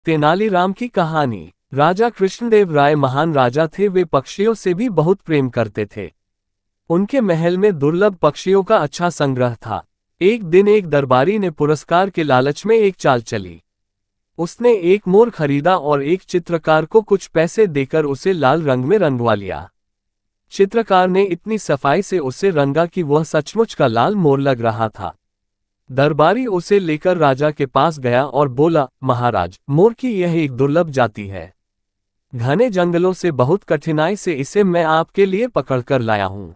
तेनालीराम की कहानी। राजा कृष्णदेव राय महान राजा थे। वे पक्षियों से भी बहुत प्रेम करते थे। उनके महल में दुर्लभ पक्षियों का अच्छा संग्रह था। एक दिन एक दरबारी ने पुरस्कार के लालच में एक चाल चली। उसने एक मोर खरीदा और एक चित्रकार को कुछ पैसे देकर उसे लाल रंग में रंगवा लिया। चित्रकार ने इतनी सफाई से उसे रंगा कि वह सचमुच का लाल मोर लग रहा था। दरबारी उसे लेकर राजा के पास गया और बोला, महाराज, मोर की यह एक दुर्लभ जाति है। घने जंगलों से बहुत कठिनाई से इसे मैं आपके लिए पकड़कर लाया हूं।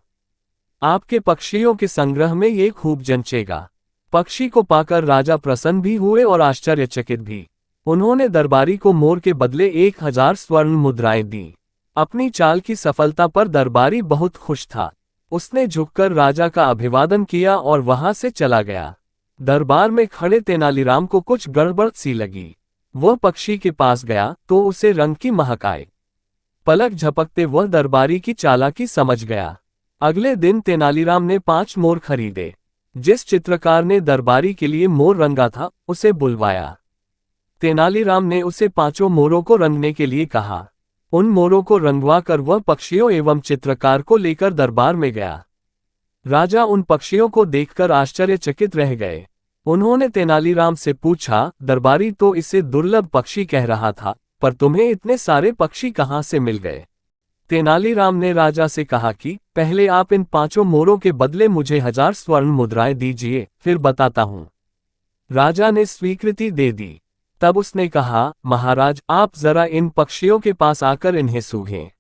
आपके पक्षियों के संग्रह में ये खूब जंचेगा। पक्षी को पाकर राजा प्रसन्न भी हुए और आश्चर्यचकित भी। उन्होंने दरबारी को मोर के बदले 1000 स्वर्ण मुद्राएं दी। अपनी चाल की सफलता पर दरबारी बहुत खुश था। उसने झुककर राजा का अभिवादन किया और वहां से चला गया। दरबार में खड़े तेनालीराम को कुछ गड़बड़ सी लगी। वह पक्षी के पास गया तो उसे रंग की महक आई। पलक झपकते वह दरबारी की चालाकी समझ गया। अगले दिन तेनालीराम ने 5 मोर खरीदे। जिस चित्रकार ने दरबारी के लिए मोर रंगा था उसे बुलवाया। तेनालीराम ने उसे 5 मोरों को रंगने के लिए कहा। उन मोरों को रंगवा कर वह पक्षियों एवं चित्रकार को लेकर दरबार में गया। राजा उन पक्षियों को देखकर आश्चर्यचकित रह गए। उन्होंने तेनालीराम से पूछा, दरबारी तो इसे दुर्लभ पक्षी कह रहा था, पर तुम्हें इतने सारे पक्षी कहाँ से मिल गए? तेनालीराम ने राजा से कहा कि पहले आप इन 5 मोरों के बदले मुझे 1000 स्वर्ण मुद्राएं दीजिए, फिर बताता हूँ। राजा ने स्वीकृति दे दी। तब उसने कहा, महाराज, आप जरा इन पक्षियों के पास आकर इन्हें सूंघें।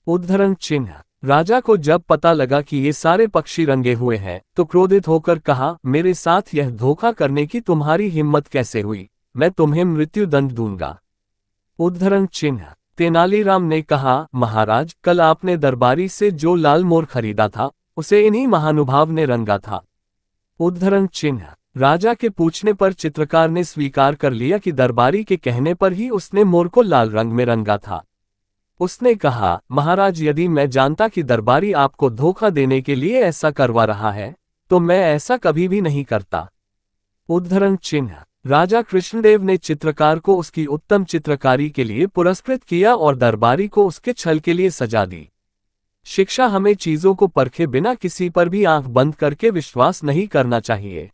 उद्धरण चिन्ह। राजा को जब पता लगा कि ये सारे पक्षी रंगे हुए हैं तो क्रोधित होकर कहा, मेरे साथ यह धोखा करने की तुम्हारी हिम्मत कैसे हुई? मैं तुम्हें मृत्युदंड दूंगा। उद्धरण चिन्ह। तेनालीराम ने कहा, महाराज, कल आपने दरबारी से जो लाल मोर खरीदा था उसे इन्हीं महानुभाव ने रंगा था। उद्धरण चिन्ह। राजा के पूछने पर चित्रकार ने स्वीकार कर लिया कि दरबारी के कहने पर ही उसने मोर को लाल रंग में रंगा था। उसने कहा, महाराज, यदि मैं जानता कि दरबारी आपको धोखा देने के लिए ऐसा करवा रहा है तो मैं ऐसा कभी भी नहीं करता। उद्धरण चिन्ह। राजा कृष्णदेव ने चित्रकार को उसकी उत्तम चित्रकारी के लिए पुरस्कृत किया और दरबारी को उसके छल के लिए सजा दी। शिक्षा हमें चीजों को परखे बिना किसी पर भी आंख बंद करके विश्वास नहीं करना चाहिए।